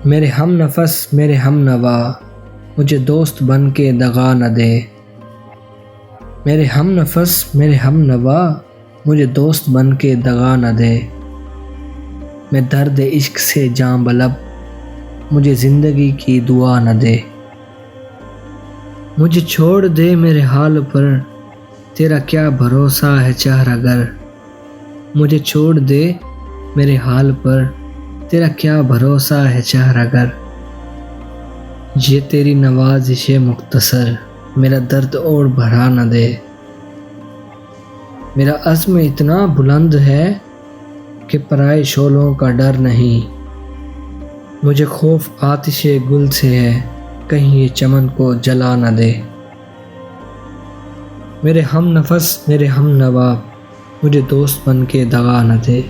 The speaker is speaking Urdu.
میرے ہم نفس میرے ہم نوا مجھے دوست بن کے دغا نہ دے، میرے ہم نفس میرے ہم نوا مجھے دوست بن کے دغا نہ دے، میں درد عشق سے جاں بلب مجھے زندگی کی دعا نہ دے، مجھے چھوڑ دے میرے حال پر تیرا کیا بھروسہ ہے چہرہ گر، مجھے چھوڑ دے میرے حال پر تیرا کیا بھروسہ ہے چہرہ گر، یہ تیری نوازش مختصر میرا درد اور بڑھا نہ دے، میرا عزم اتنا بلند ہے کہ پرائے شعلوں کا ڈر نہیں، مجھے خوف آتش گل سے ہے کہیں یہ چمن کو جلا نہ دے، میرے ہم نفس میرے ہم نوا مجھے دوست بن کے دغا نہ دے۔